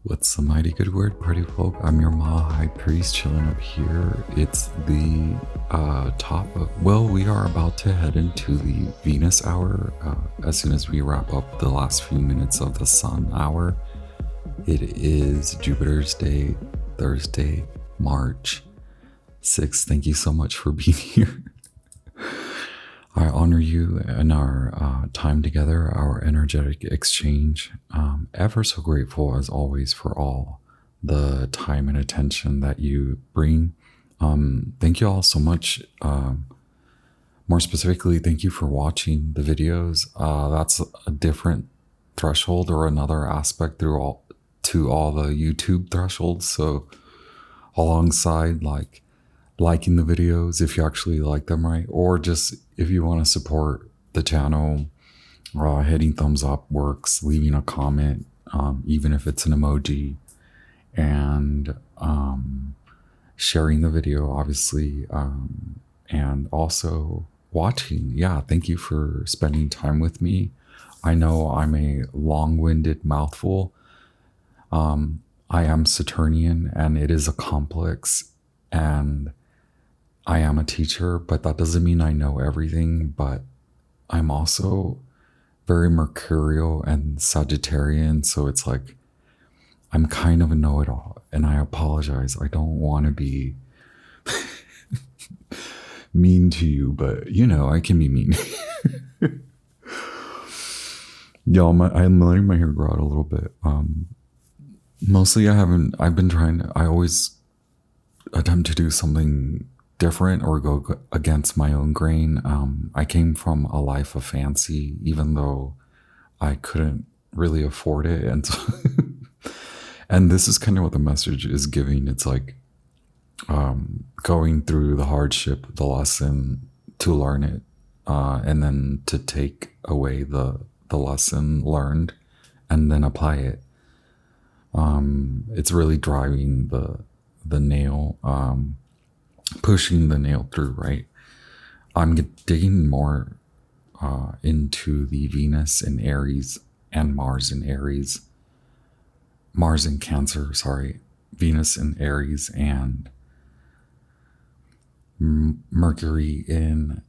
What's the mighty good word, party folk? I'm your Ma High Priest chilling up here. It's the top of, well, we are about to head into the Venus hour as soon as we wrap up the last few minutes of the Sun hour. It is Jupiter's Day, Thursday, March 6th. Thank you so much for being here. I honor you in our time together, our energetic exchange. Ever so grateful, as always, for all the time and attention that you bring. Thank you all so much. More specifically, thank you for watching the videos. That's a different threshold or another aspect to all the YouTube thresholds. So alongside liking the videos, if you actually like them, right? Or just if you want to support the channel, hitting thumbs up works, leaving a comment, even if it's an emoji, and sharing the video, obviously, and also watching. Yeah, thank you for spending time with me. I know I'm a long-winded mouthful. I am Saturnian, and it is a complex, and I am a teacher, but that doesn't mean I know everything. But I'm also very Mercurial and Sagittarian, so it's like I'm kind of a know-it-all, and I apologize. I don't want to be mean to you, but you know, I can be mean. Y'all, I'm letting my hair grow out a little bit. Mostly I've been trying to, I always attempt to do something different or go against my own grain. I came from a life of fancy, even though I couldn't really afford it. And so, and this is kind of what the message is giving. It's like going through the hardship, the lesson, to learn it, and then to take away the lesson learned and then apply it. It's really driving the nail, pushing the nail through, right? I'm digging more into the Venus in Aries and Mars in Aries. Mars in Cancer, sorry. Venus in Aries and Mercury in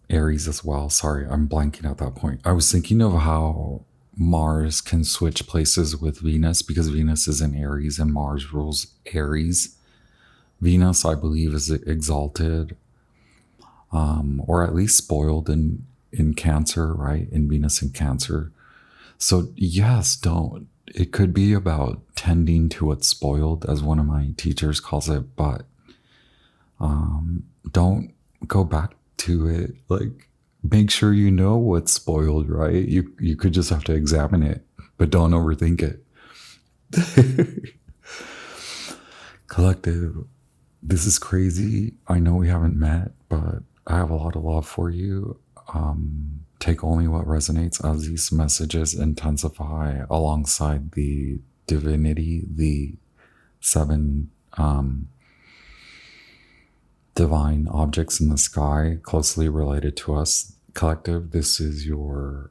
Aries as well. Sorry, I'm blanking at that point. I was thinking of how Mars can switch places with Venus because Venus is in Aries and Mars rules Aries. Venus, I believe, is exalted, or at least spoiled in Cancer, right? In Venus in Cancer. So yes, it could be about tending to what's spoiled, as one of my teachers calls it, but don't go back to it. Like, make sure you know what's spoiled, right? You could just have to examine it, but don't overthink it. Collective, this is crazy. I know we haven't met, but I have a lot of love for you. Take only what resonates as these messages intensify alongside the divinity, the 7 divine objects in the sky closely related to us. Collective, this is your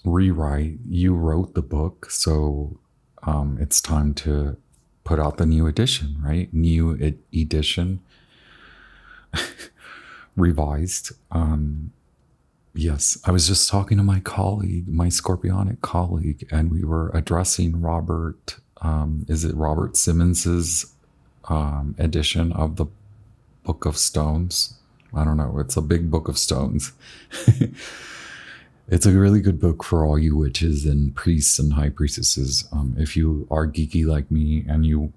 rewrite. You wrote the book, so it's time to put out the new edition, right? New edition, revised. Yes, I was just talking to my colleague, my Scorpionic colleague, and we were addressing Robert, is it Robert Simmons's edition of the Book of Stones? I don't know. It's a big book of stones. It's a really good book for all you witches and priests and high priestesses. If you are geeky like me and your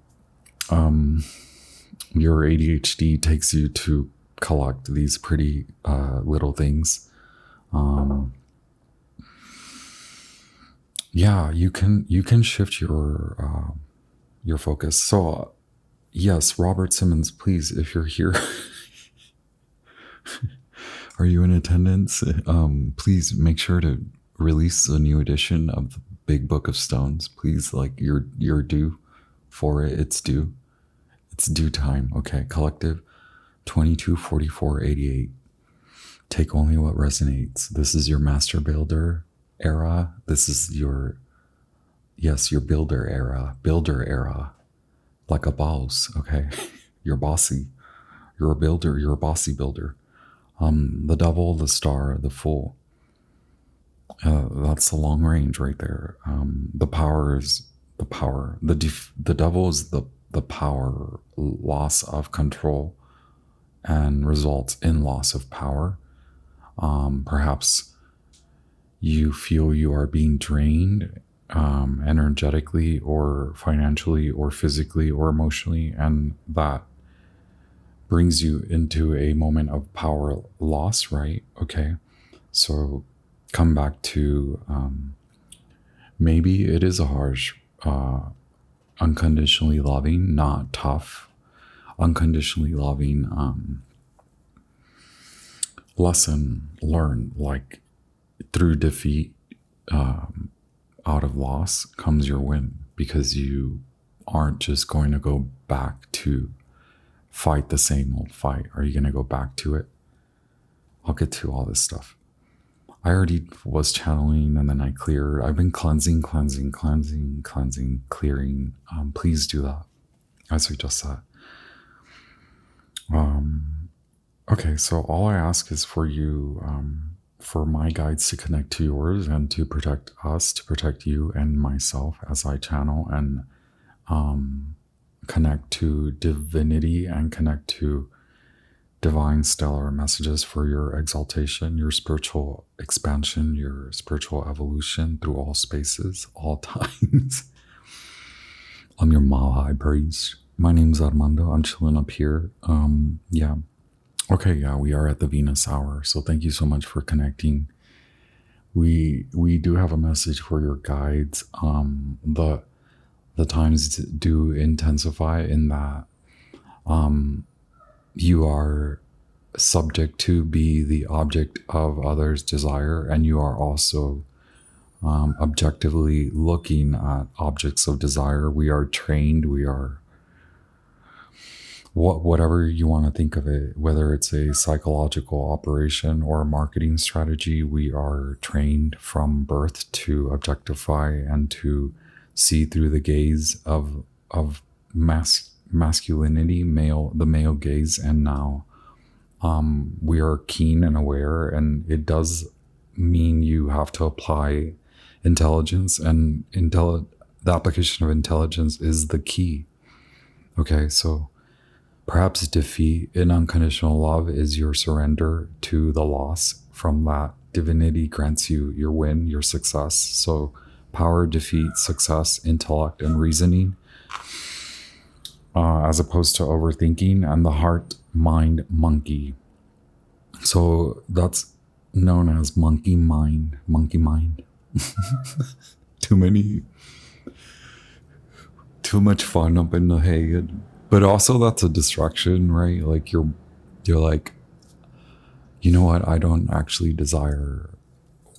ADHD takes you to collect these pretty little things, yeah, you can shift your focus. So yes, Robert Simmons, please, if you're here, are you in attendance? Please make sure to release a new edition of the Big Book of Stones. Please, like, you're due for it. It's due. It's due time. Okay, collective 224488. Take only what resonates. This is your master builder era. This is your Yes, your builder era, like a boss, okay? You're bossy. You're a builder, you're a bossy builder. The devil, the star, the fool. That's the long range right there. The power is the power. The devil is the power, loss of control, and results in loss of power. Perhaps you feel you are being drained energetically or financially or physically or emotionally, and that brings you into a moment of power loss, right? Okay. So come back to maybe it is a harsh, unconditionally loving, not tough, unconditionally loving lesson learned, like through defeat, out of loss comes your win, because you aren't just going to go back to fight the same old fight. Are you going to go back to it? I'll get to all this stuff. I already was channeling and then I cleared. I've been cleansing, clearing. Please do that. I suggest that. Okay, so all I ask is for you, for my guides to connect to yours and to protect us, to protect you and myself as I channel and connect to divinity and connect to divine stellar messages for your exaltation, your spiritual expansion, your spiritual evolution through all spaces, all times. I'm your Mala High Priest. My name's Armando. I'm chilling up here. Yeah. Okay, yeah, we are at the Venus hour. So thank you so much for connecting. We do have a message for your guides. The times do intensify in that you are subject to be the object of others' desire, and you are also objectively looking at objects of desire. We are trained, we are whatever you want to think of it, whether it's a psychological operation or a marketing strategy, we are trained from birth to objectify and to see through the gaze of masculinity, the male gaze. And now we are keen and aware, and it does mean you have to apply intelligence, and the application of intelligence is the key. Okay, so perhaps defeat in unconditional love is your surrender to the loss. From that, divinity grants you your win, your success. So power, defeat, success, intellect, and reasoning, as opposed to overthinking and the heart, mind, monkey. So that's known as monkey mind. Too much fun up in the head. But also that's a distraction, right? Like you're like, you know what? I don't actually desire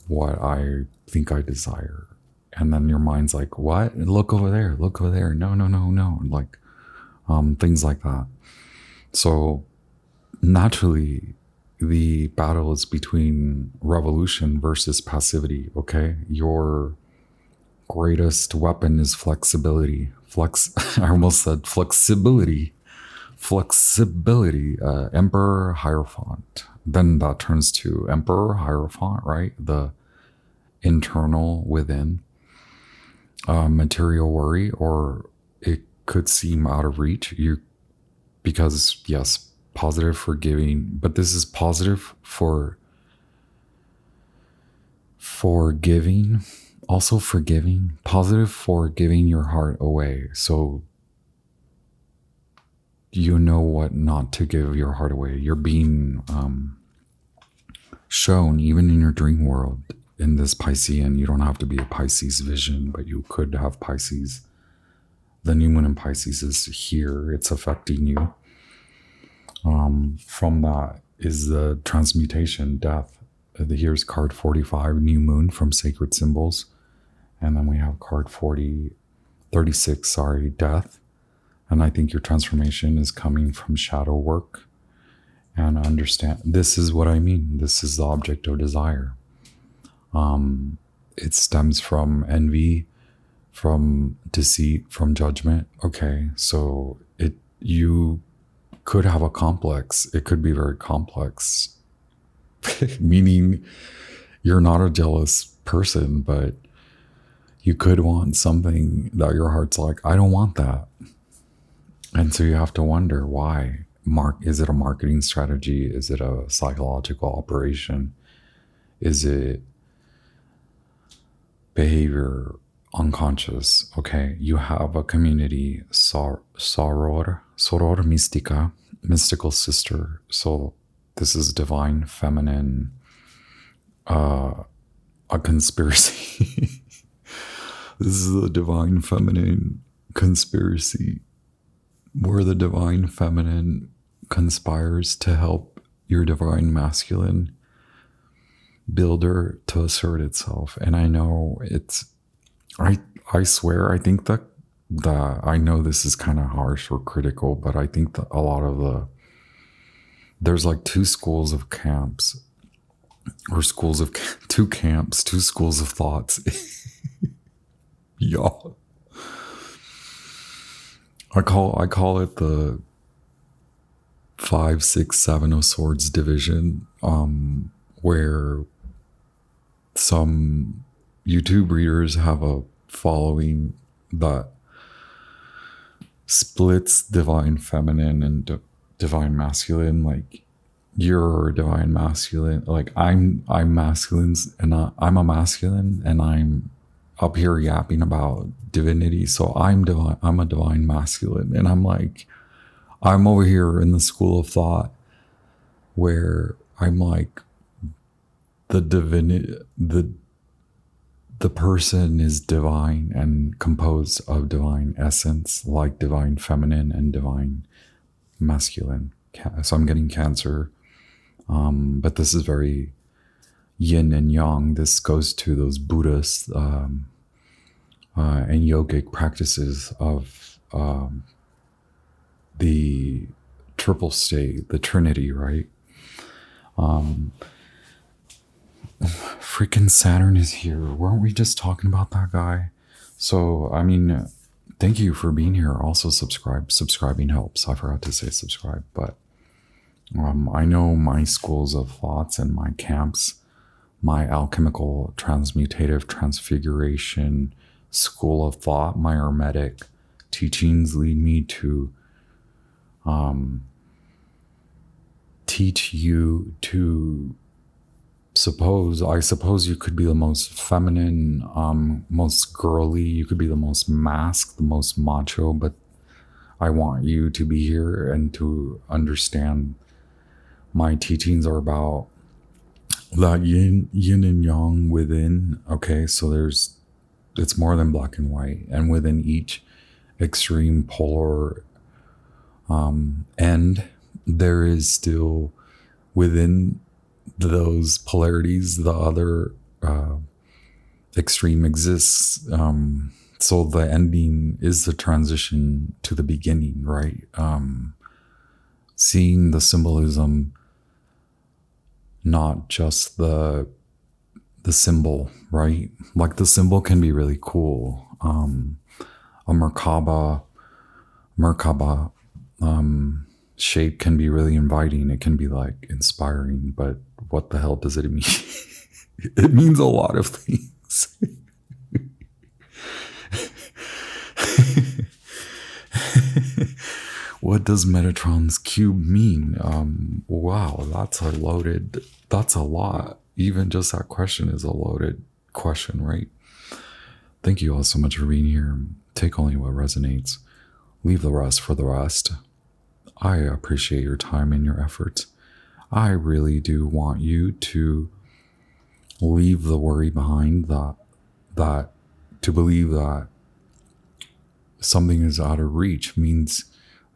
what I think I desire. And then your mind's like, what? Look over there. No. Like, things like that. So naturally, the battle is between revolution versus passivity. Okay. Your greatest weapon is flexibility. I almost said flexibility. Emperor Hierophant. Then that turns to Emperor Hierophant, right? The internal within. Material worry, or it could seem out of reach. Because yes, positive forgiving, but this is positive for giving. Also forgiving, positive for giving your heart away. So you know what not to give your heart away. You're being shown, even in your dream world, in this Piscean. You don't have to be a Pisces vision, but you could have Pisces. The new moon in Pisces is here. It's affecting you. From that is the transmutation, death. Here's card 45, new moon from Sacred Symbols. And then we have card 36, death. And I think your transformation is coming from shadow work. And understand, this is what I mean. This is the object of desire. It stems from envy, from deceit, from judgment. Okay, so you could have a complex. It could be very complex, meaning you're not a jealous person, but you could want something that your heart's like, I don't want that. And so you have to wonder why. Is it a marketing strategy? Is it a psychological operation? Is it behavior, unconscious? Okay, you have a community, soror mystica, mystical sister. So this is divine feminine, a conspiracy. This is the divine feminine conspiracy, where the divine feminine conspires to help your divine masculine builder to assert itself. And I know I swear, I think that I know this is kind of harsh or critical, but I think that a lot of there's like two schools of camps, or two camps, two schools of thoughts. Y'all. I call it the 5, 6, 7 of Swords division, where some YouTube readers have a following that splits divine feminine and divine masculine. Like, you're divine masculine. Like, I'm masculine, and I'm a masculine, and I'm up here yapping about divinity. So I'm divine. I'm a divine masculine, and I'm like, I'm over here in the school of thought where I'm like, the person is divine and composed of divine essence, like divine feminine and divine masculine. So I'm getting Cancer, but this is very yin and yang. This goes to those Buddhist and yogic practices of the triple state, the Trinity, right? Freaking Saturn is here. Weren't we just talking about that guy? So, I mean, thank you for being here. Also subscribe. Subscribing helps. I forgot to say subscribe, but I know my schools of thoughts and my camps, my alchemical transmutative transfiguration school of thought, my Hermetic teachings lead me to teach you to I suppose you could be the most feminine, most girly, you could be the most masked, the most macho, but I want you to be here and to understand my teachings are about that yin and yang within. Okay, so it's more than black and white, and within each extreme polar end, there is still within those polarities, the other extreme exists. So the ending is the transition to the beginning, right? Seeing the symbolism, not just the symbol, right? Like, the symbol can be really cool. A Merkaba shape can be really inviting. It can be like inspiring, but what the hell does it mean? It means a lot of things. What does Metatron's cube mean? Wow, that's a lot. Even just that question is a loaded question, right? Thank you all so much for being here. Take only what resonates. Leave the rest for the rest. I appreciate your time and your efforts. I really do want you to leave the worry behind, that to believe that something is out of reach means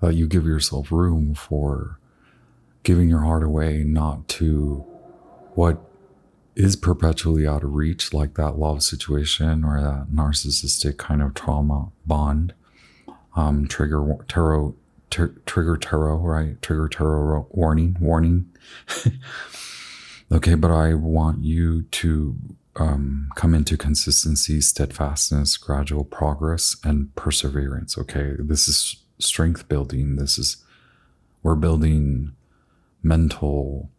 that you give yourself room for giving your heart away, not to what is perpetually out of reach, like that love situation or that narcissistic kind of trauma bond. Trigger tarot, right? Trigger tarot warning. Okay, but I want you to come into consistency, steadfastness, gradual progress, and perseverance. Okay, this is strength building. We're building mental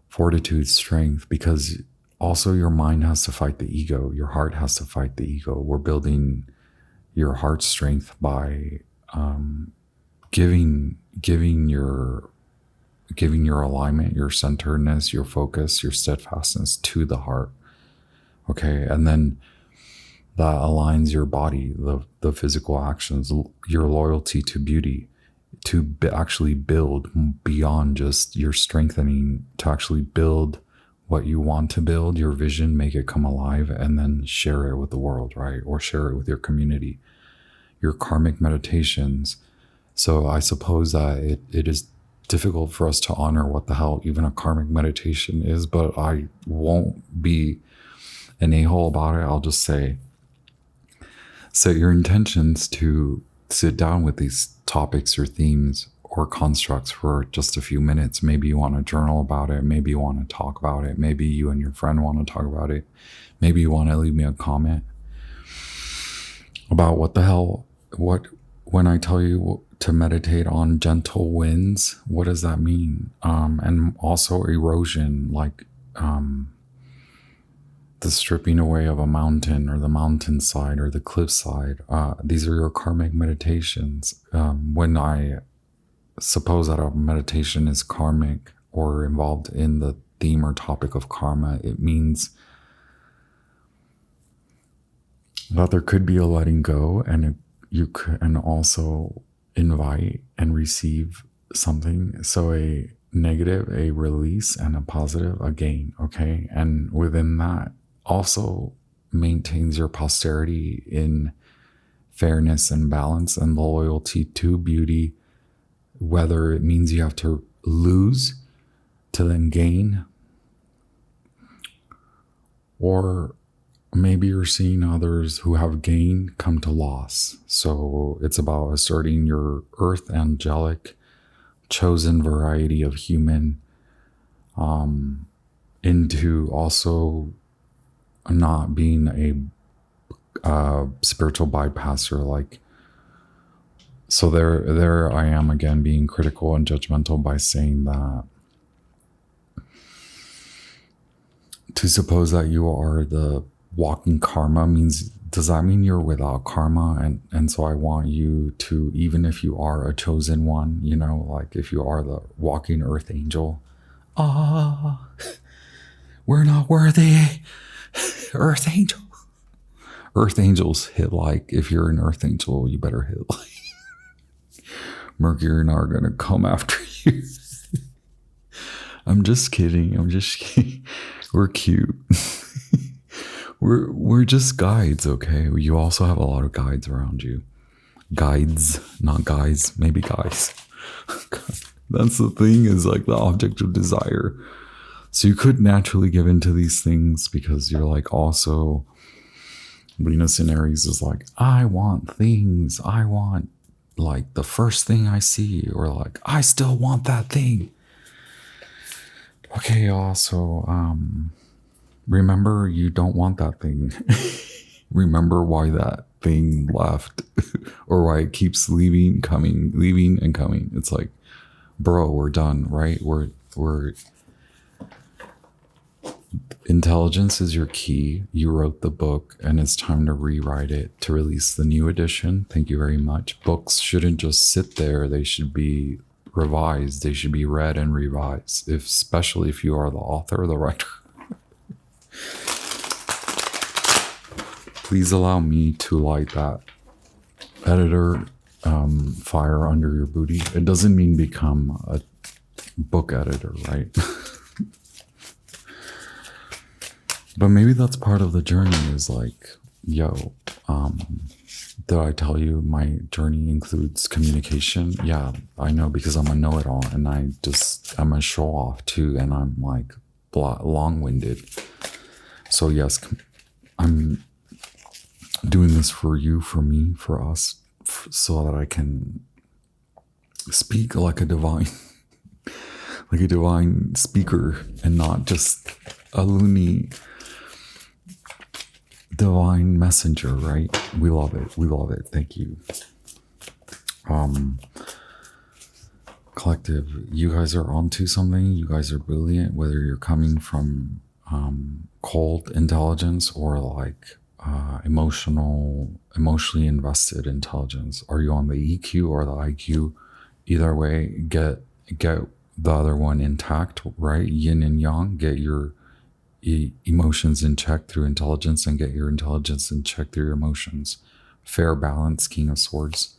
fortitude, strength, because also your mind has to fight the ego. Your heart has to fight the ego. We're building your heart strength by giving your alignment, your centeredness, your focus, your steadfastness to the heart. Okay, and then that aligns your body, the physical actions, your loyalty to beauty, to actually build beyond just your strengthening, to actually build what you want to build, your vision, make it come alive, and then share it with the world, right? Or share it with your community, your karmic meditations. So I suppose that it is difficult for us to honor what the hell even a karmic meditation is, but I won't be an a-hole about it. I'll just say, set your intentions to sit down with these topics or themes or constructs for just a few minutes. Maybe you want to journal about it. Maybe you want to talk about it. Maybe you and your friend want to talk about it. Maybe you want to leave me a comment about when I tell you to meditate on gentle winds, what does that mean? And also erosion, like the stripping away of a mountain or the mountainside or the cliffside. These are your karmic meditations. When I suppose that a meditation is karmic or involved in the theme or topic of karma, it means that there could be a letting go, and you can also invite and receive something. So a negative, a release, and a positive, a gain. Okay, and within that also maintains your posterity in fairness and balance and loyalty to beauty, whether it means you have to lose to then gain, or maybe you're seeing others who have gained come to loss. So it's about asserting your earth angelic chosen variety of human into also not being a spiritual bypasser. Like, so there I am again being critical and judgmental by saying that to suppose that you are the walking karma does that mean you're without karma? And so I want you to, even if you are a chosen one, like if you are the walking earth angel, we're not worthy. Earth angel. Earth angels hit like, if you're an earth angel, you better hit like Mercury and I are gonna come after you. I'm just kidding. We're cute. We're just guides, okay? You also have a lot of guides around you. Guides, not guys, maybe guys. That's the thing, is like the object of desire. So you could naturally give into these things because you're like, also Venus in Aries is like, I want things. I want like the first thing I see, or like, I still want that thing. Okay, also, remember you don't want that thing. Remember why that thing left or why it keeps leaving and coming. It's like, bro, we're done, right? We're intelligence is your key. You wrote the book and it's time to rewrite it, to release the new edition. Thank you very much. Books shouldn't just sit there. They should be revised. They should be read and revised, especially if you are the author or the writer. Please allow me to light that editor fire under your booty. It doesn't mean become a book editor, right? But maybe that's part of the journey, is like, yo, did I tell you my journey includes communication? Yeah, I know, because I'm a know-it-all and I'm a show-off too, and I'm like long-winded. So yes, I'm doing this for you, for me, for us, so that I can speak like a divine speaker and not just a loony divine messenger, right? We love it. We love it. Thank you. Collective, you guys are onto something. You guys are brilliant, whether you're coming from cold intelligence or like emotionally invested intelligence. Are you on the EQ or the IQ? Either way, get the other one intact, right? Yin and yang. Get your emotions in check through intelligence, and get your intelligence in check through your emotions. Fair balance, King of Swords.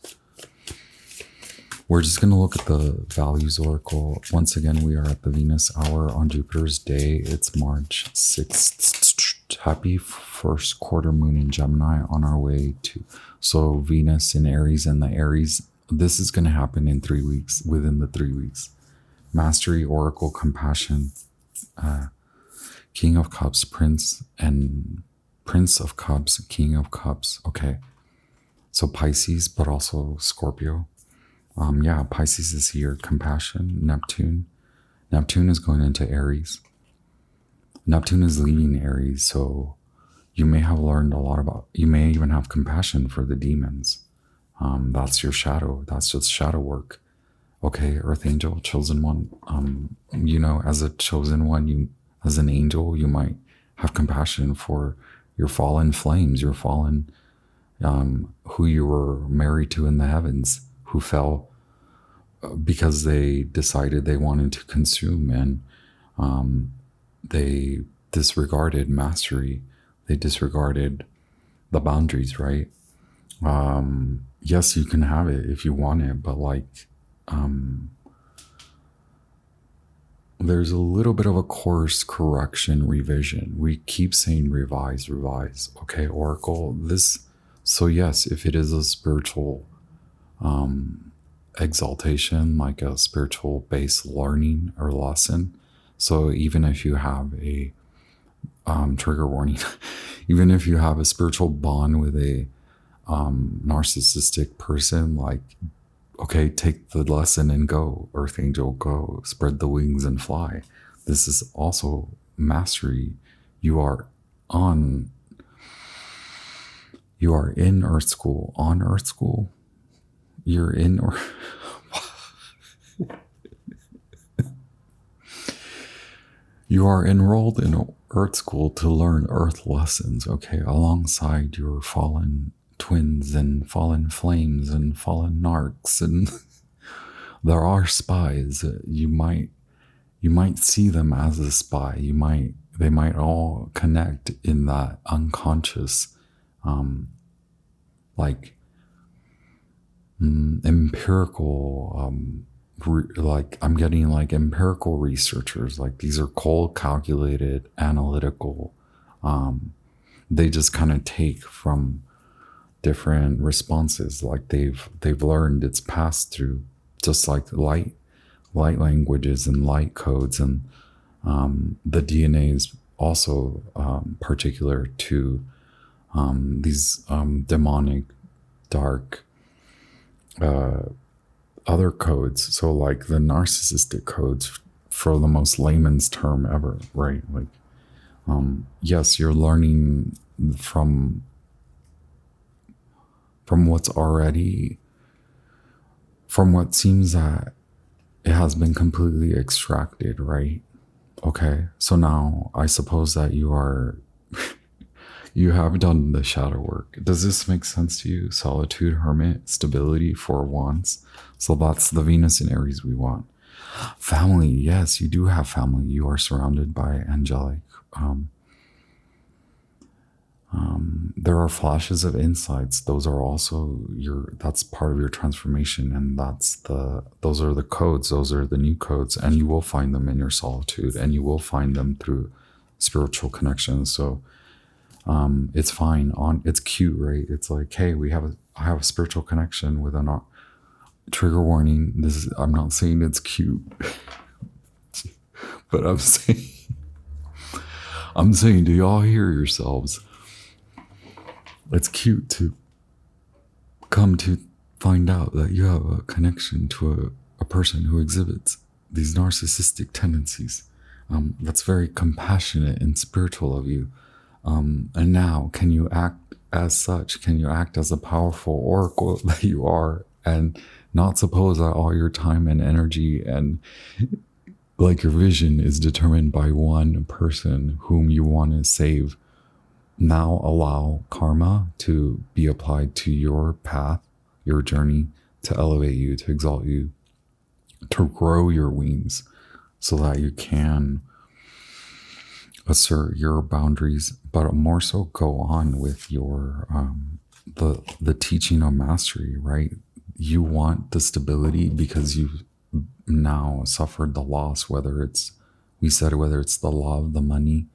We're just going to look at the values oracle. Once again, we are at the Venus hour on Jupiter's day. It's March 6th. Happy first quarter moon in Gemini on our way to. So Venus in Aries, and the Aries, this is going to happen in 3 weeks, within the 3 weeks. Mastery, oracle, compassion, King of Cups, Prince, and Prince of Cups, King of Cups. Okay. So Pisces, but also Scorpio. Yeah, Pisces is here. Compassion, Neptune. Neptune is going into Aries. Neptune is leaving Aries, so you may have learned a lot about, you may even have compassion for the demons. That's your shadow. That's just shadow work. Okay, Earth Angel, chosen one. You know, as a chosen one, as an angel, you might have compassion for your fallen flames, your fallen, who you were married to in the heavens, who fell because they decided they wanted to consume, and they disregarded mastery. They disregarded the boundaries, right? Yes, you can have it if you want it, but like, there's a little bit of a course correction, revision. We keep saying revise, revise. Okay, Oracle, so yes, if it is a spiritual exaltation, like a spiritual based learning or lesson. So even if you have a trigger warning, even if you have a spiritual bond with a narcissistic person, like, okay, take the lesson and go, Earth Angel, go, spread the wings and fly. This is also mastery. You are in Earth School, on Earth School. You're in, or you are enrolled in Earth School to learn Earth lessons, okay, alongside your fallen twins and fallen flames and fallen narcs, and there are spies. You might see them as a spy. They might all connect in that unconscious, like empirical, like I'm getting like empirical researchers. Like these are cold, calculated, analytical. They just kind of take from different responses, like they've learned, it's passed through, just like light languages and light codes, and the DNA is also particular to these demonic, dark other codes. So like the narcissistic codes, for the most layman's term ever, right? Like yes, you're learning from what's already, from what seems that it has been completely extracted, right? Okay, so now I suppose that you have done the shadow work. Does this make sense to you? Solitude, hermit, stability, four wands. So that's the Venus in Aries we want. Family, yes, you do have family. You are surrounded by angelic. There are flashes of insights. Those are also that's part of your transformation, and those are the codes. Those are the new codes, and you will find them in your solitude, and you will find them through spiritual connections. So it's fine. It's cute, right? It's like, hey, I have a spiritual connection with a trigger warning. I'm not saying it's cute, but I'm saying, do y'all hear yourselves? It's cute to come to find out that you have a connection to a person who exhibits these narcissistic tendencies. That's very compassionate and spiritual of you. And now, can you act as such? Can you act as a powerful oracle that you are, and not suppose that all your time and energy and like your vision is determined by one person whom you want to save? Now allow karma to be applied to your path, your journey, to elevate you, to exalt you, to grow your wings so that you can assert your boundaries, but more so go on with your the teaching of mastery, right? You want the stability because you've now suffered the loss, whether it's the love, the money,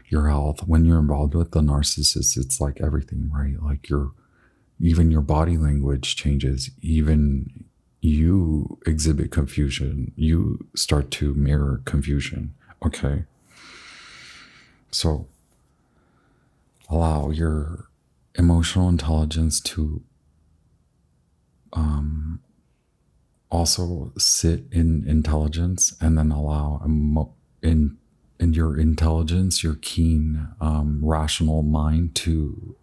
your health. When you're involved with the narcissist, it's like everything, right? Like even your body language changes, even you exhibit confusion, you start to mirror confusion. Okay, so allow your emotional intelligence to also sit in intelligence, and then allow in your intelligence, your keen rational mind to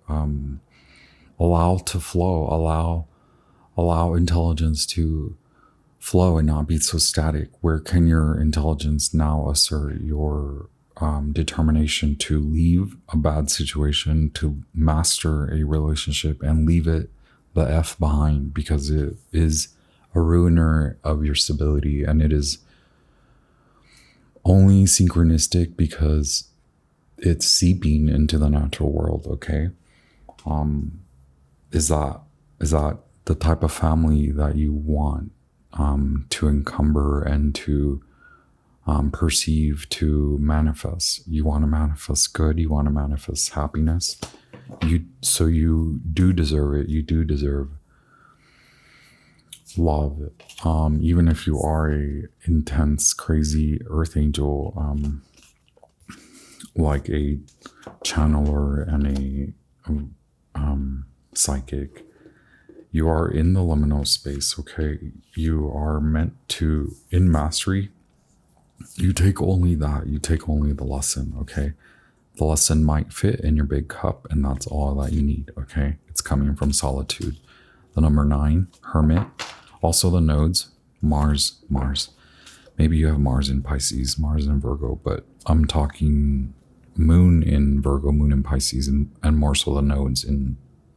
allow to flow, allow intelligence to flow and not be so static. Where can your intelligence now assert your determination to leave a bad situation, to master a relationship and leave it the F behind, because it is a ruiner of your stability, and it is only synchronistic because it's seeping into the natural world. Okay, is that the type of family that you want to encumber and to perceive, to manifest? You want to manifest good, you want to manifest happiness, you do deserve it. You do deserve love, even if you are a intense, crazy earth angel, like a channeler and a psychic. You are in the liminal space. Okay, you are meant to, in mastery, you take only that. You take only the lesson. Okay, the lesson might fit in your big cup, and that's all that you need. Okay, it's coming from solitude. The number 9, Hermit. Also the nodes, Mars. Maybe you have Mars in Pisces, Mars in Virgo, but I'm talking Moon in Virgo, Moon in Pisces, and more so the nodes in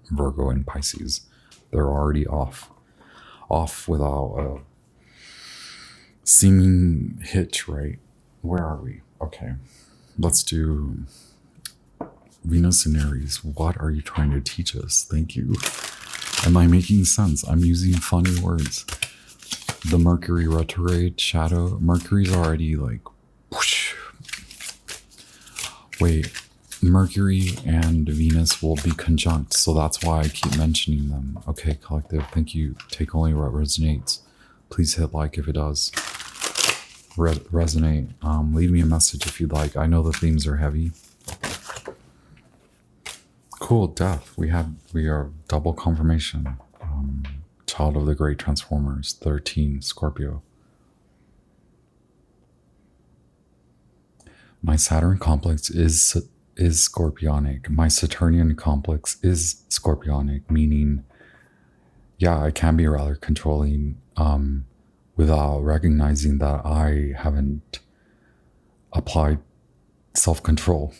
Virgo and Pisces. They're already off without a seeming hitch, right? Where are we? Okay, let's do Venus and Aries. What are you trying to teach us? Thank you. Am I making sense? I'm using funny words. The Mercury retrograde shadow. Mercury's already like, whoosh. Wait, Mercury and Venus will be conjunct, so that's why I keep mentioning them. Okay, collective, thank you. Take only what resonates. Please hit like if it does resonate. Leave me a message if you'd like. I know the themes are heavy. Cool, death. We are double confirmation. Child of the Great Transformers, 13, Scorpio. My Saturn complex is scorpionic. My Saturnian complex is scorpionic, meaning, yeah, I can be rather controlling without recognizing that I haven't applied self-control.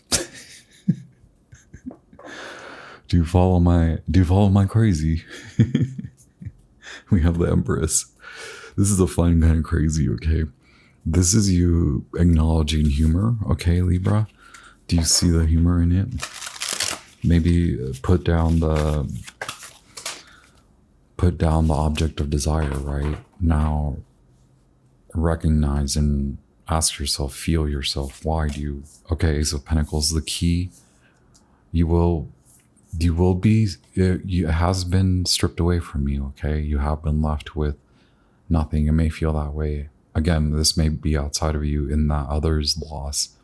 Do you follow my crazy? We have the Empress. This is a fun kind of crazy, okay? This is you acknowledging humor, okay, Libra? Do you see the humor in it? Maybe put down the object of desire, right? Now recognize and ask yourself, feel yourself. Why do you? Okay, Ace of Pentacles, the key. You will be, it has been stripped away from you, okay? You have been left with nothing. It may feel that way. Again, this may be outside of you, in that others' loss,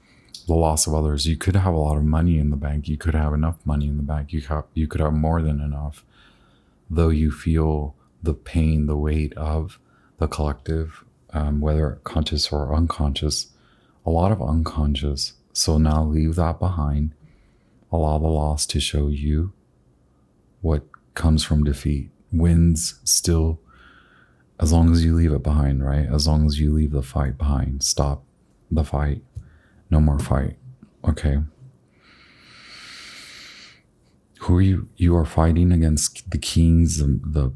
the loss of others. You could have a lot of money in the bank. You could have enough money in the bank. You could have more than enough. Though you feel the pain, the weight of the collective, whether conscious or unconscious, a lot of unconscious. So now leave that behind. Allow the loss to show you what comes from defeat. Wins still, as long as you leave it behind, right? As long as you leave the fight behind. Stop the fight. No more fight. Okay? Who are you? You are fighting against the kings, the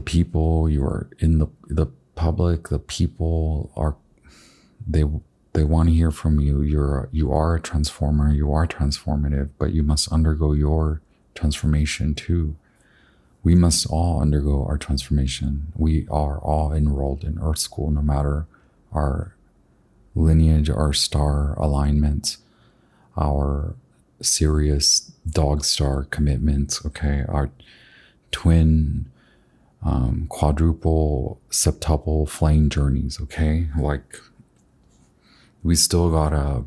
people. You are in the public. The people are, they want to hear from you. You are a transformer. You are transformative, but you must undergo your transformation too. We must all undergo our transformation. We are all enrolled in Earth School, no matter our lineage, our star alignments, our Sirius dog star commitments, okay? Our twin, quadruple, septuple flame journeys, okay? Like, we still gotta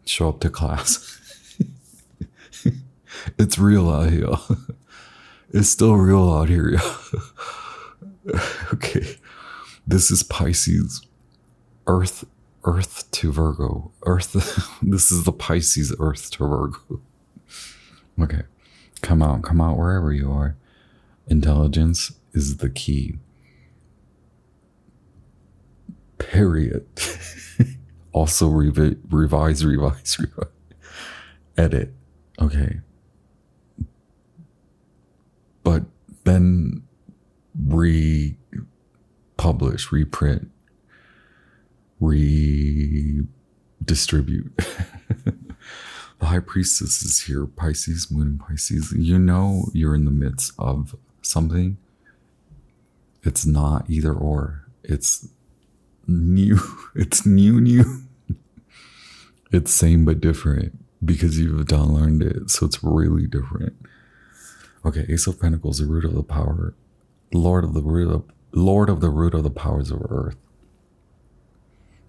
show up to class. It's real out here. It's still real out here. Okay. This is Pisces. Earth to Virgo. This is the Pisces Earth to Virgo. Okay. Come out wherever you are. Intelligence is the key. Period. Also revise. Edit. Okay. But then republish, reprint, redistribute. The High Priestess is here. Pisces, Moon in Pisces. You know you're in the midst of something. It's not either or. It's new. It's new. It's same but different because you've done learned it. So it's really different. Okay, Ace of Pentacles, the root of the power, Lord of the root of the powers of Earth.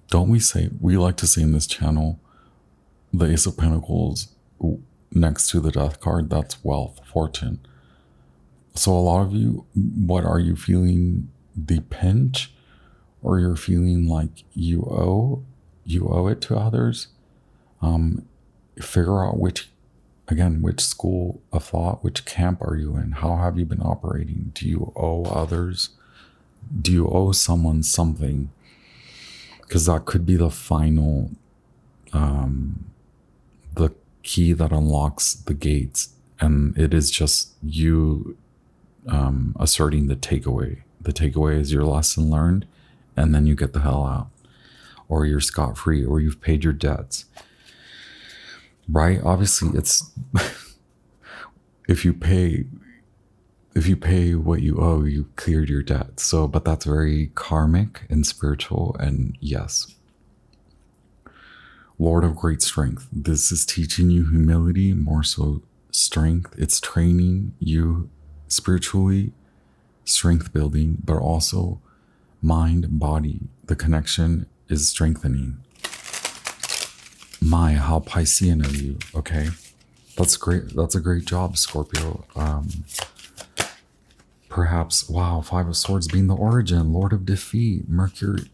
Don't we like to say in this channel, the Ace of Pentacles next to the Death card, that's wealth, fortune. So a lot of you, what are you feeling, the pinch, or you're feeling like you owe it to others? Figure out which school of thought, which camp are you in? How have you been operating? Do you owe others? Do you owe someone something? Because that could be the final, the key that unlocks the gates. And it is just you asserting the takeaway. The takeaway is your lesson learned, and then you get the hell out. Or you're scot-free, or you've paid your debts. Right? Obviously, it's if you pay what you owe, you cleared your debt. So, but that's very karmic and spiritual, and yes. Lord of great strength. This is teaching you humility, more so strength. It's training you spiritually, strength building, but also mind, body. The connection is strengthening. My, how Piscean of you, okay? That's great. That's a great job, Scorpio. Perhaps, wow, Five of Swords being the origin, Lord of defeat, Mercury,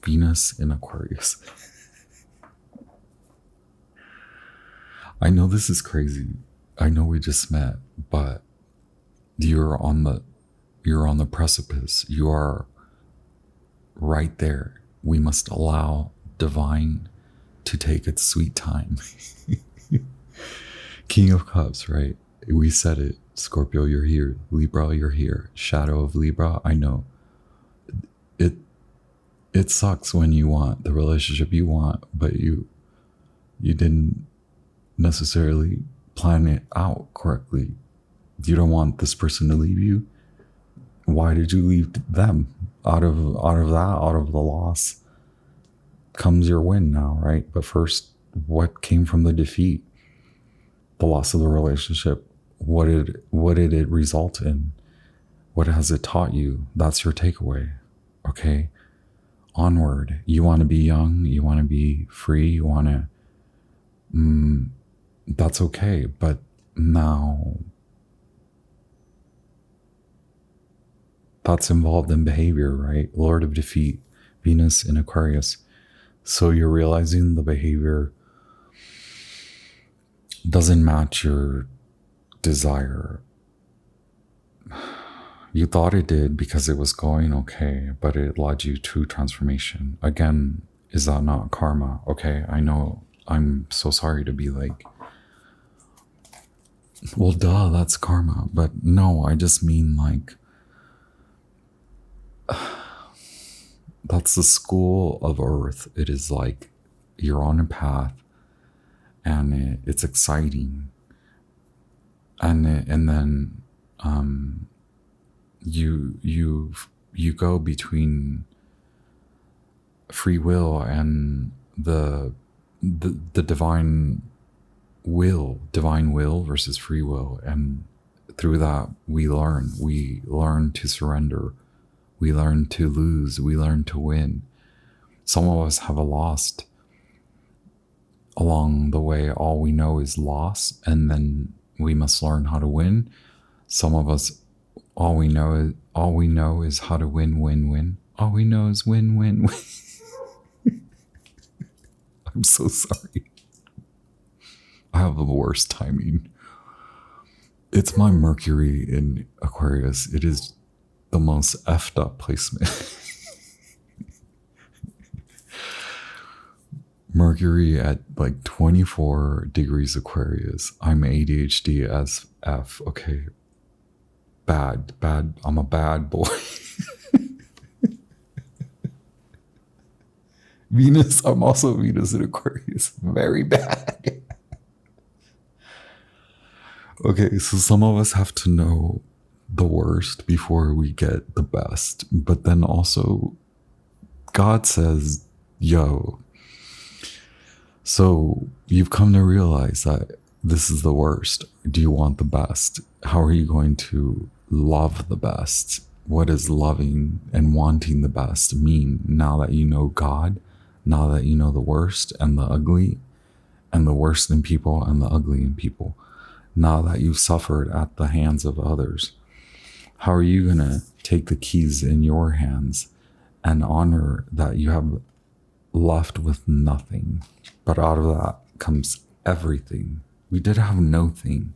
Venus in Aquarius. I know this is crazy. I know we just met, but you're on the precipice. You are right there. We must allow divine to take its sweet time. King of Cups, right? We said it. Scorpio, you're here. Libra, you're here. Shadow of Libra, I know. It sucks when you want the relationship you want, but you didn't necessarily plan it out correctly. You don't want this person to leave you. Why did you leave them? Out of the loss comes your win now, right? But first, what came from the defeat? The loss of the relationship. What did it result in? What has it taught you? That's your takeaway. Okay? Onward. You want to be young, you want to be free, you want to that's okay, but now that's involved in behavior, right? Lord of defeat, Venus in Aquarius. So you're realizing the behavior doesn't match your desire. You thought it did because it was going okay, but it led you to transformation. Again, is that not karma? Okay, I know, I'm so sorry to be like, well, duh, that's karma. But no, I just mean like, that's the school of earth. It is like you're on a path and it's exciting. And then you go between free will and the divine will versus free will. And through that we learn to surrender, we learn to lose, we learn to win. Some of us have a lost along the way. All we know is loss, and then we must learn how to win. Some of us, all we know is how to win. All we know is win. I'm so sorry. I have the worst timing. It's my Mercury in Aquarius. It is the most effed up placement. Mercury at like 24 degrees Aquarius. I'm ADHD as F. Okay. Bad. I'm a bad boy. Venus. I'm also Venus in Aquarius. Very bad. Okay, so some of us have to know the worst before we get the best. But then also, God says, yo, so you've come to realize that this is the worst. Do you want the best? How are you going to love the best? What does loving and wanting the best mean now that you know God, now that you know the worst and the ugly, and the worst in people and the ugly in people, now that you've suffered at the hands of others? How are you going to take the keys in your hands and honor that you have left with nothing, but out of that comes everything? We did have no thing.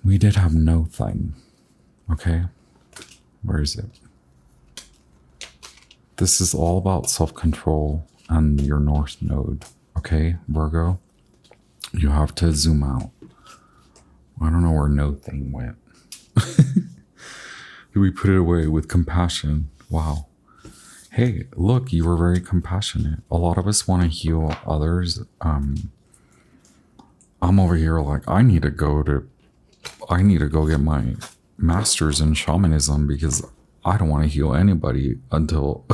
We did have no thing. Okay? Where is it? This is all about self-control and your North Node. Okay, Virgo? You have to zoom out. I don't know where no thing went. We put it away with compassion. Wow. Hey, look, you were very compassionate. A lot of us want to heal others. I'm over here like, I need to go get my master's in shamanism because I don't want to heal anybody until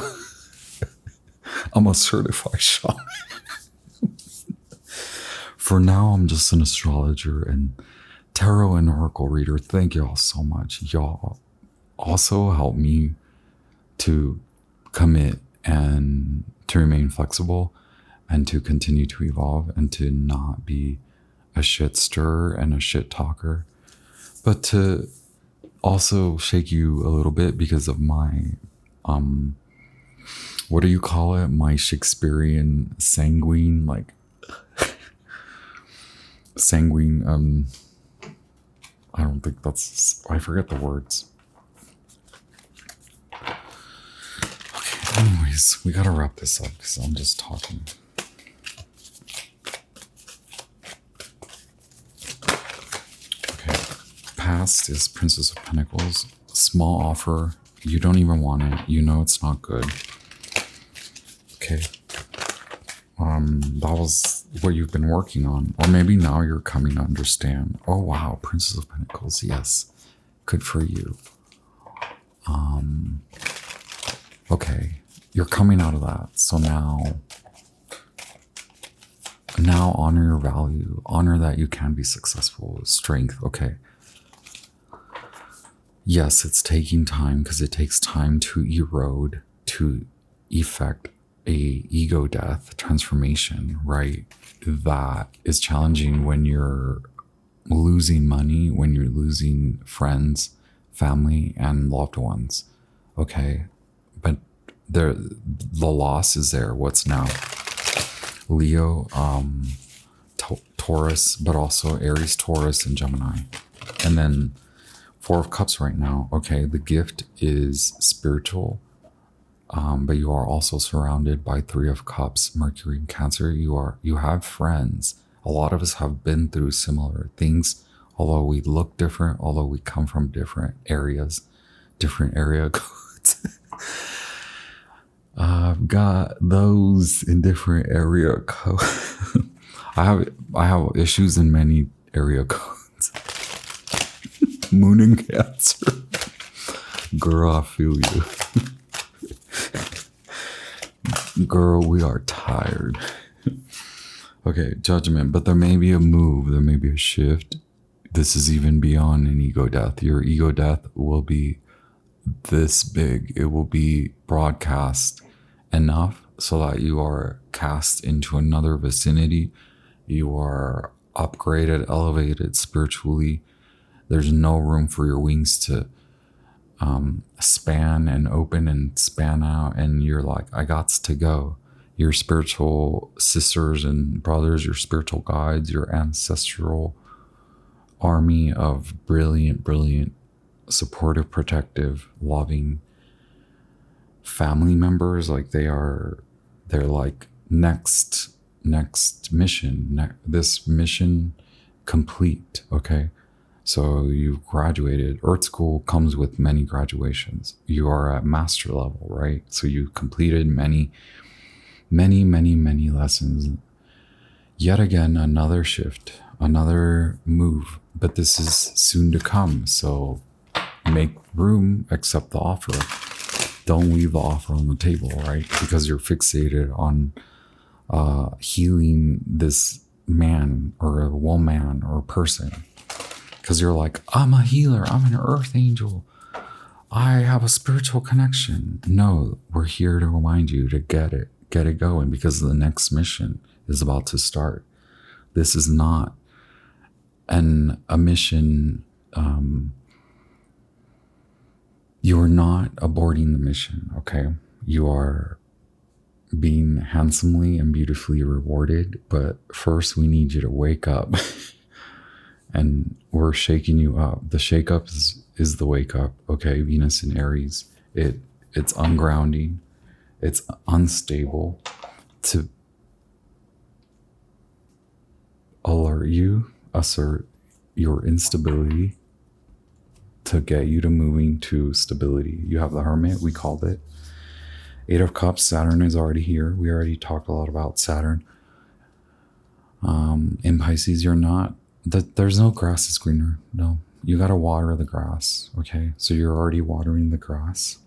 I'm a certified shaman. For now, I'm just an astrologer and tarot and oracle reader. Thank y'all so much. Y'all also help me to commit and to remain flexible and to continue to evolve and to not be a shit stirrer and a shit talker, but to also shake you a little bit because of my, what do you call it? My Shakespearean sanguine, like sanguine, I don't think that's, I forget the words. Okay, anyways, we gotta wrap this up because I'm just talking. Okay, past is Princess of Pentacles. Small offer. You don't even want it. You know it's not good. Okay. That was what you've been working on. Or maybe now you're coming to understand. Oh, wow. Princess of Pentacles. Yes. Good for you. Okay. You're coming out of that. So now honor your value. Honor that you can be successful. Strength. Okay. Yes, it's taking time because it takes time to erode, to effect a ego death transformation, right? That is challenging when you're losing money, when you're losing friends, family, and loved ones. Okay. But the loss is there. What's now? Leo, Taurus, but also Aries, Taurus, and Gemini. And then Four of Cups right now. Okay, the gift is spiritual, but you are also surrounded by Three of Cups, Mercury and Cancer. You have friends. A lot of us have been through similar things, although we look different, although we come from different areas, different area codes. I've got those in different area codes. I have issues in many area codes. Moon and Cancer. Girl, I feel you. Girl, we are tired. Okay, Judgment. But there may be a move. There may be a shift. This is even beyond an ego death. Your ego death will be this big. It will be broadcast enough so that you are cast into another vicinity. You are upgraded, elevated spiritually. There's no room for your wings to span and open and span out. And you're like, I gots to go. Your spiritual sisters and brothers, your spiritual guides, your ancestral army of brilliant, supportive, protective, loving family members. Like they're like next mission, this mission complete. Okay. So you've graduated. Earth School comes with many graduations. You are at master level, right? So you completed many lessons. Yet again, another shift, another move, but this is soon to come. So make room, accept the offer. Don't leave the offer on the table, right? Because you're fixated on healing this man or a woman or a person. Because you're like, I'm a healer, I'm an earth angel, I have a spiritual connection. No, we're here to remind you to get it going, because the next mission is about to start. This is not a mission. You are not aborting the mission, okay? You are being handsomely and beautifully rewarded, but first we need you to wake up. And we're shaking you up. The shake up is the wake up, okay? Venus in Aries. It's ungrounding. It's unstable to alert you, assert your instability to get you to moving to stability. You have the Hermit, we called it. Eight of Cups, Saturn is already here. We already talked a lot about Saturn. In Pisces, you're not. There's no grass is greener. No, you got to water the grass. Okay. So you're already watering the grass.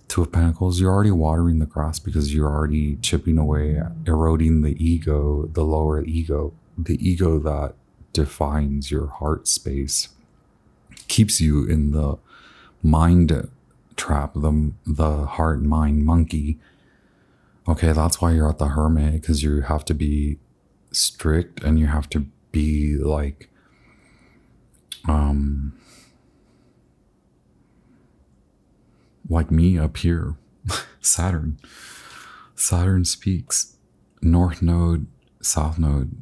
Two of Pentacles, you're already watering the grass because you're already chipping away, eroding the ego, the lower ego, the ego that defines your heart space, keeps you in the mind trap, the heart mind monkey. Okay. That's why you're at the Hermit, because you have to be strict and you have to be like me up here. Saturn speaks. North node, south node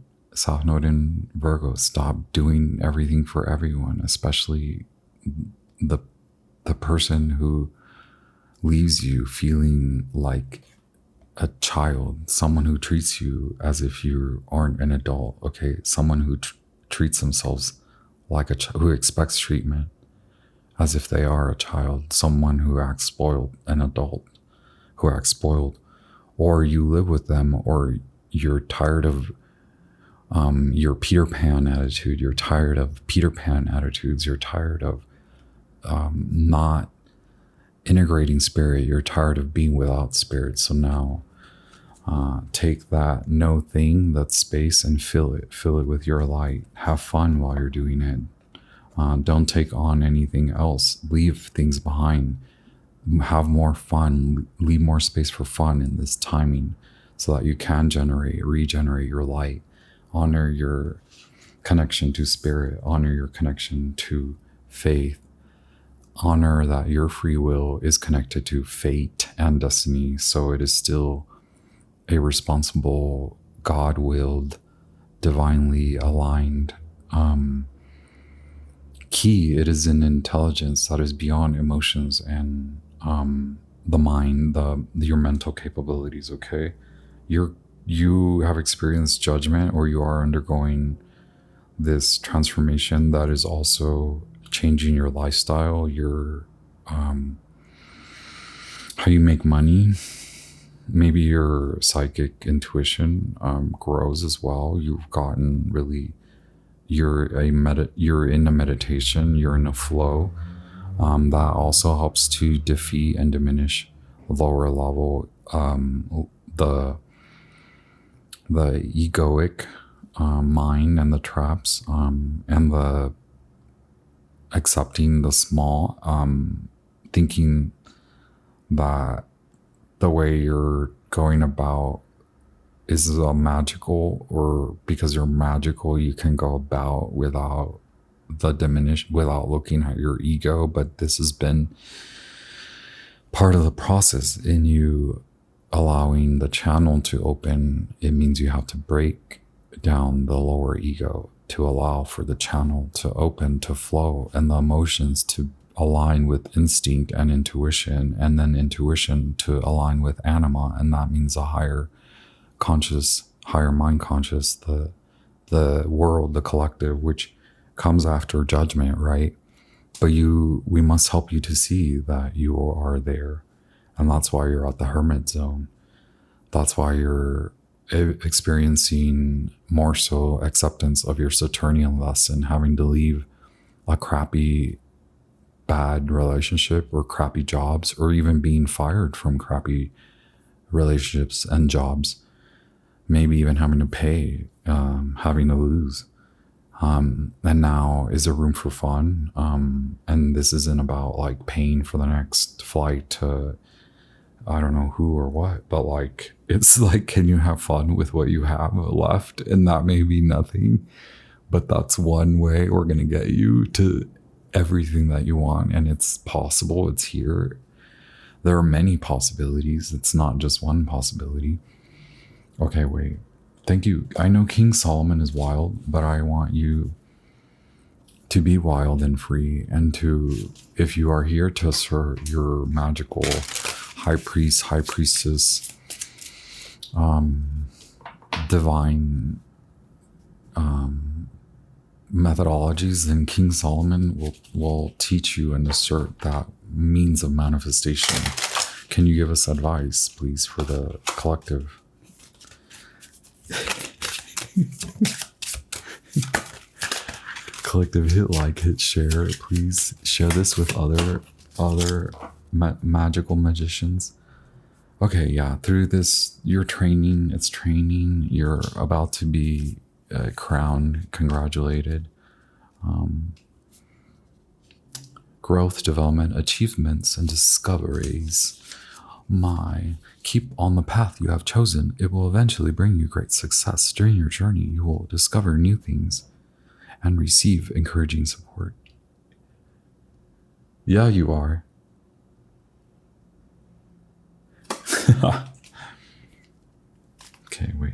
in Virgo. Stop doing everything for everyone, especially the person who leaves you feeling like a child, someone who treats you as if you aren't an adult. Okay, someone who treats themselves like who expects treatment as if they are a child, someone who acts spoiled, an adult who acts spoiled, or you live with them, or you're tired of your Peter Pan attitude. You're tired of Peter Pan attitudes. You're tired of not integrating spirit. You're tired of being without spirit. So now take that no thing, that space, and fill it with your light. Have fun while you're doing it. Don't take on anything else. Leave things behind. Have more fun. Leave more space for fun in this timing so that you can regenerate your light. Honor your connection to spirit. Honor your connection to faith. Honor that your free will is connected to fate and destiny. So it is still a responsible, God-willed divinely aligned key. It is an intelligence that is beyond emotions and the mind, your mental capabilities. Okay, you have experienced judgment, or you are undergoing this transformation that is also changing your lifestyle, your how you make money. Maybe your psychic intuition grows as well. You've gotten really, you're in a meditation, you're in a flow. That also helps to defeat and diminish lower level the egoic mind and the traps, and the accepting the small, thinking that the way you're going about is a magical, or because you're magical you can go about without without looking at your ego. But this has been part of the process in you allowing the channel to open. It means you have to break down the lower ego to allow for the channel to open, to flow, and the emotions to align with instinct and intuition, and then intuition to align with anima. And that means a higher conscious, higher mind conscious, the world, the collective, which comes after judgment, right? But we must help you to see that you are there. And that's why you're at the hermit zone. That's why you're experiencing more so acceptance of your Saturnian lesson, having to leave a crappy, bad relationship or crappy jobs, or even being fired from crappy relationships and jobs, maybe even having to pay, having to lose. And now, is there room for fun? And this isn't about like paying for the next flight to I don't know who or what, but like, it's like, can you have fun with what you have left? And that may be nothing, but that's one way we're going to get you to everything that you want. And it's possible, it's here. There are many possibilities. It's not just one possibility. Okay, wait. Thank you. I know King Solomon is wild, but I want you to be wild and free. And to, if you are here to assert your magical high priest, high priestess, divine methodologies, then King Solomon will teach you and assert that means of manifestation. Can you give us advice, please, for the collective? Collective, hit like, hit share, please share this with other magical magicians. Okay, yeah, through this, you're training, it's training, you're about to be crowned, congratulated. Growth, development, achievements, and discoveries. Keep on the path you have chosen. It will eventually bring you great success. During your journey, you will discover new things and receive encouraging support. Yeah, you are. Okay, wait.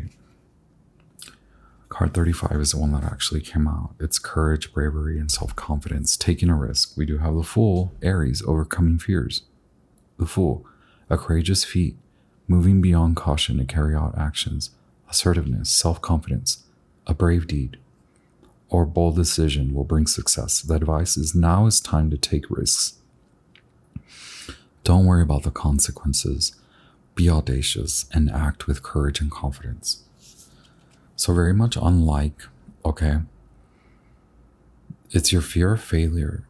Card 35 is the one that actually came out. It's courage, bravery, and self-confidence. Taking a risk. We do have the Fool, Aries, overcoming fears. The Fool, a courageous feat, moving beyond caution to carry out actions. Assertiveness, self-confidence, a brave deed, or bold decision will bring success. The advice is now is time to take risks. Don't worry about the consequences. Be audacious and act with courage and confidence. So very much unlike, okay, it's your fear of failure.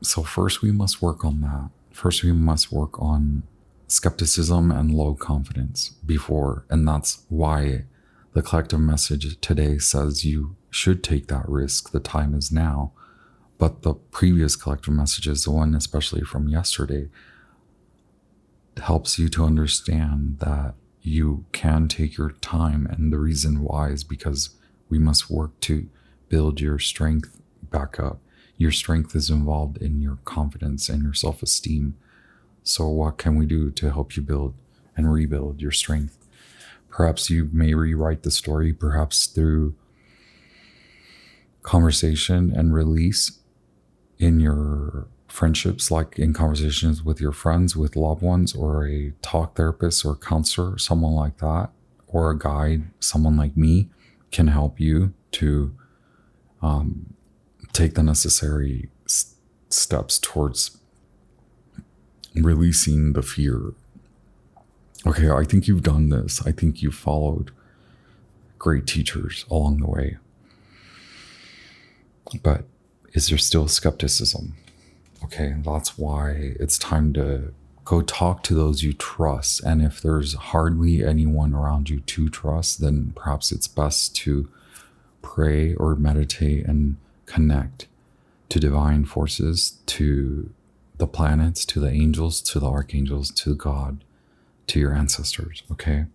So first we must work on that. First we must work on skepticism and low confidence before. And that's why the collective message today says you should take that risk. The time is now. But the previous collective messages, the one especially from yesterday, helps you to understand that you can take your time. And the reason why is because we must work to build your strength back up. Your strength is involved in your confidence and your self-esteem. So what can we do to help you build and rebuild your strength? Perhaps you may rewrite the story, perhaps through conversation and release in your friendships, like in conversations with your friends, with loved ones, or a talk therapist or counselor, someone like that, or a guide, someone like me can help you to take the necessary steps towards releasing the fear. Okay, I think you've done this. I think you've followed great teachers along the way. But is there still skepticism? Okay, that's why it's time to go talk to those you trust. And if there's hardly anyone around you to trust, then perhaps it's best to pray or meditate and connect to divine forces, to the planets, to the angels, to the archangels, to God, to your ancestors, okay?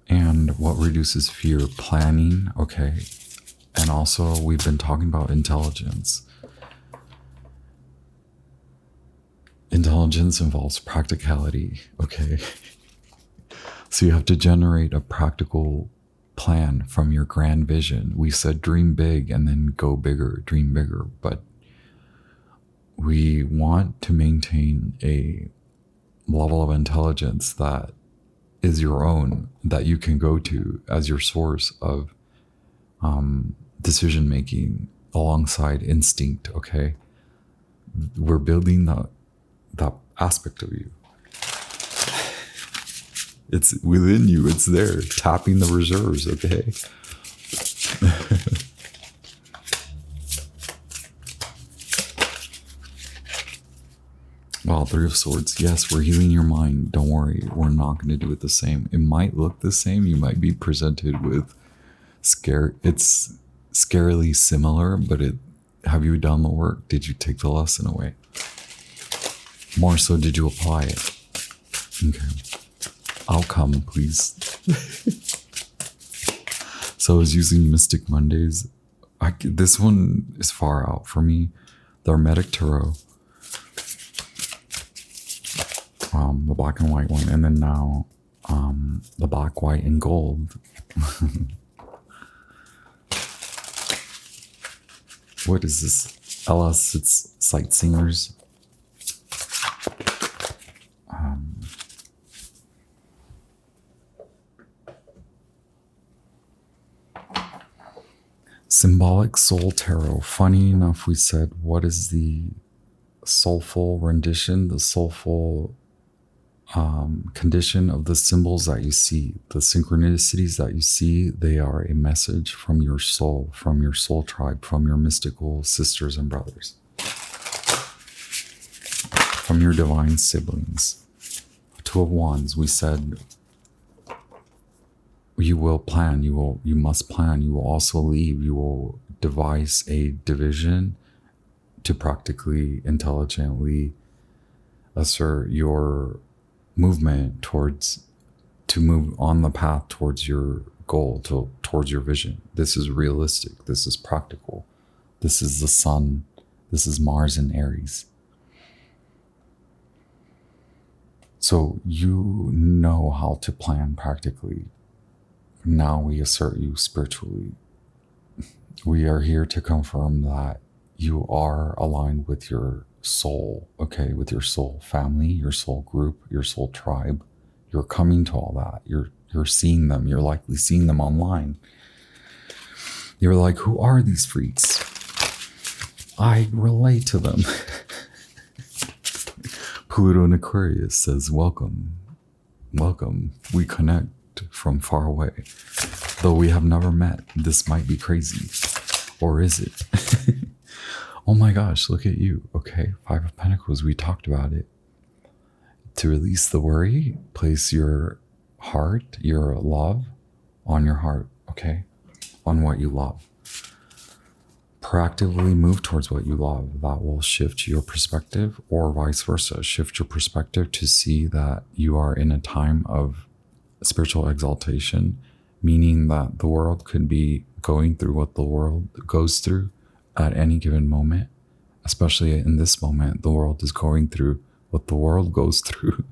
And what reduces fear? Planning, okay? And also, we've been talking about intelligence. Intelligence involves practicality, okay? So you have to generate a practical plan from your grand vision. We said dream big and then go bigger, dream bigger. But we want to maintain a level of intelligence that is your own, that you can go to as your source of decision making alongside instinct, okay? We're building that aspect of you. It's within you, it's there, tapping the reserves, okay? Wow, Three of Swords. Yes, we're healing your mind. Don't worry, we're not going to do it the same. It might look the same. You might be presented with it's scarily similar, but have you done the work? Did you take the lesson away? More so, did you apply it? Okay. Outcome, please. So I was using Mystic Mondays. This one is far out for me. The Hermetic Taro. The black and white one, and then now the black, white, and gold. What is this? LS, it's Sight Singers. Symbolic Soul Tarot. Funny enough, we said, what is the soulful rendition, the soulful condition of the symbols that you see, the synchronicities that you see? They are a message from your soul tribe, from your mystical sisters and brothers, from your divine siblings. Two of Wands, we said, you will plan, you must plan, you will also leave, you will devise a division to practically, intelligently assert your movement to move on the path towards your goal, towards your vision. This is realistic. This is practical. This is the sun. This is Mars in Aries. So you know how to plan practically. Now we assert you spiritually. We are here to confirm that you are aligned with your soul, okay, with your soul family, your soul group, your soul tribe. You're coming to all that. You're seeing them. You're likely seeing them online. You're like, who are these freaks? I relate to them. Pluto in Aquarius says, welcome, welcome. We connect from far away. Though we have never met, this might be crazy. Or is it? Oh my gosh, look at you. Okay, Five of Pentacles, we talked about it. To release the worry, place your heart, your love on your heart, okay? On what you love. Proactively move towards what you love. That will shift your perspective, or vice versa. Shift your perspective to see that you are in a time of spiritual exaltation, meaning that the world could be going through what the world goes through at any given moment. Especially in this moment, the world is going through what the world goes through.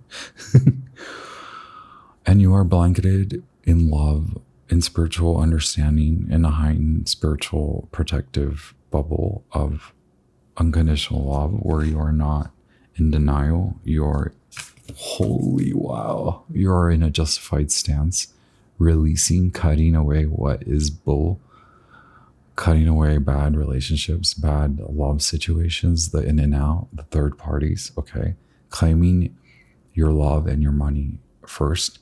And you are blanketed in love, in spiritual understanding, in a heightened spiritual protective bubble of unconditional love where you are not in denial. You're holy wow. You are in a justified stance, releasing, cutting away what is bull, cutting away bad relationships, bad love situations, the in and out, the third parties, okay? Claiming your love and your money first,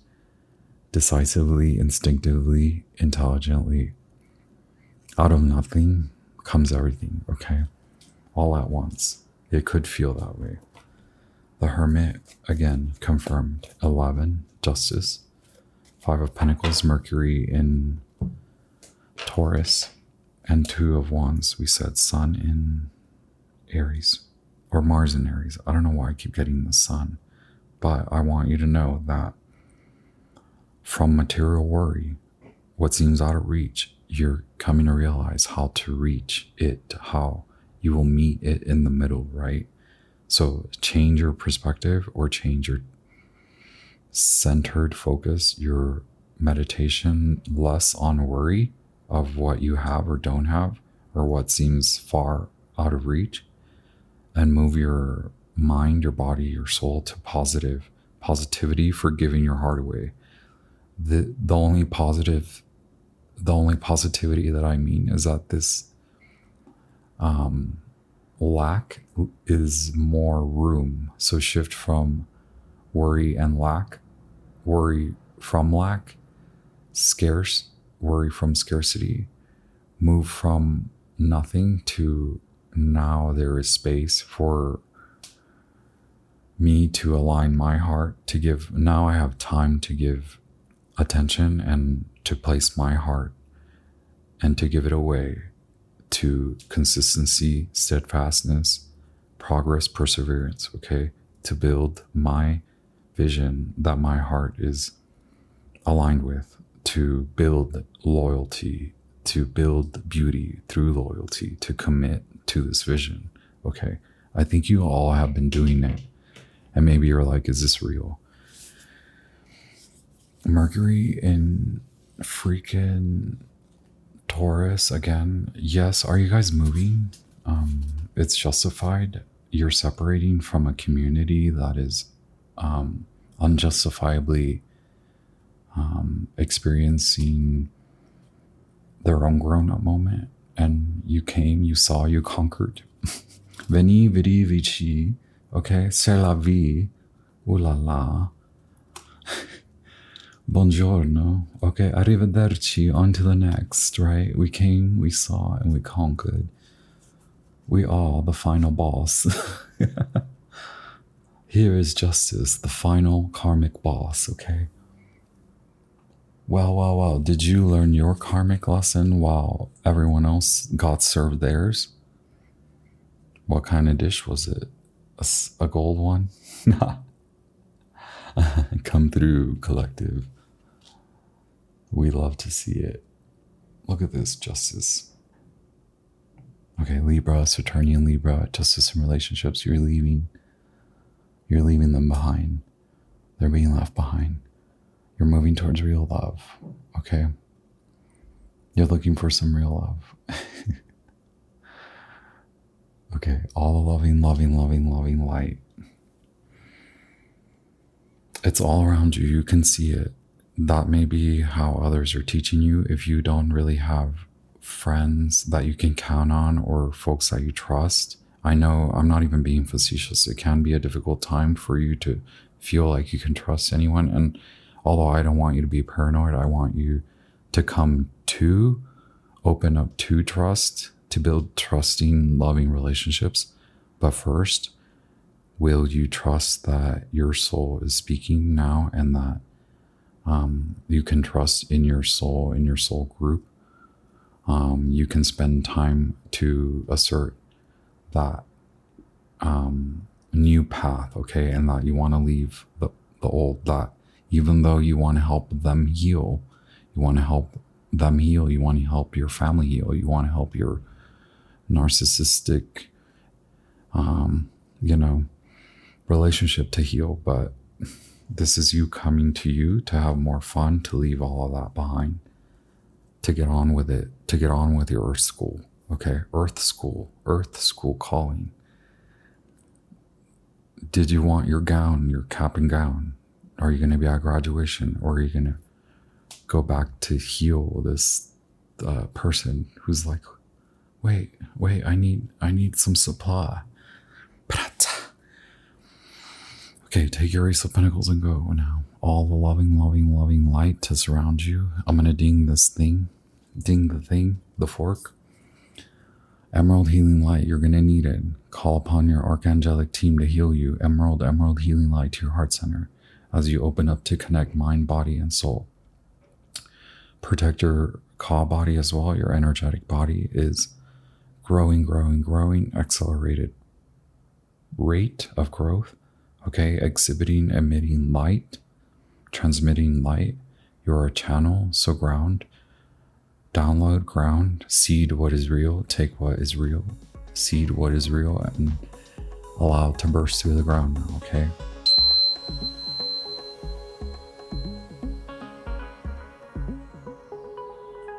decisively, instinctively, intelligently. Out of nothing comes everything, okay? All at once. It could feel that way. The Hermit, again, confirmed. 11, Justice. 5 of Pentacles, Mercury in Taurus. And 2 of Wands, we said Sun in Aries. Or Mars in Aries. I don't know why I keep getting the Sun. But I want you to know that from material worry, what seems out of reach, you're coming to realize how to reach it, how you will meet it in the middle, right? So change your perspective or change your centered focus, your meditation, less on worry of what you have or don't have or what seems far out of reach, and move your mind, your body, your soul to positivity for giving your heart away. The only positivity that I mean is that this lack is more room. So shift from worry and lack, worry from lack, scarce, worry from scarcity, move from nothing to now there is space for me to align my heart to give. Now I have time to give attention and to place my heart and to give it away to consistency, steadfastness, progress, perseverance, okay? To build my vision that my heart is aligned with, to build loyalty, to build beauty through loyalty, to commit to this vision, okay? I think you all have been doing it. And maybe you're like, is this real? Mercury in freaking Taurus again. Yes, are you guys moving? It's justified. You're separating from a community that is unjustifiably experiencing their own grown-up moment. And you came, you saw, you conquered. Veni, vidi, vici. Okay, c'est la vie. Ooh la la. Buongiorno. Okay, arrivederci, on to the next, right? We came, we saw, and we conquered. We are the final boss. Here is justice, the final karmic boss, okay? Well. Did you learn your karmic lesson while everyone else got served theirs? What kind of dish was it? A gold one? Come through, collective. We love to see it. Look at this, justice. Okay, Libra, Saturnian Libra, justice in relationships. You're leaving them behind. They're being left behind. You're moving towards real love, okay? You're looking for some real love. Okay, all the loving light. It's all around you. You can see it. That may be how others are teaching you if you don't really have friends that you can count on or folks that you trust. I know I'm not even being facetious. It can be a difficult time for you to feel like you can trust anyone. And although I don't want you to be paranoid, I want you to come to open up to trust, to build trusting, loving relationships. But first, will you trust that your soul is speaking now and that you can trust in your soul group? You can spend time to assert that new path, okay? And that you want to leave the old, that even though you want to help them heal, you want to help your family heal, you want to help your narcissistic, relationship to heal, but this is you coming to you to have more fun, to leave all of that behind, to get on with it, to get on with your earth school. Okay, earth school calling. Did you want your gown, your cap and gown? Are you going to be at graduation, or are you going to go back to heal this person who's like, wait, I need some supply. Okay, take your Ace of Pentacles and go now. All the loving light to surround you. I'm going to ding this thing. Ding the thing, the fork. Emerald healing light, you're going to need it. Call upon your archangelic team to heal you. Emerald healing light to your heart center as you open up to connect mind, body, and soul. Protect your Ka body as well. Your energetic body is growing, accelerated rate of growth. Okay, exhibiting, emitting light, transmitting light. You're a channel, so ground. Download, ground, seed what is real, take what is real, seed what is real, and allow it to burst through the ground now, okay?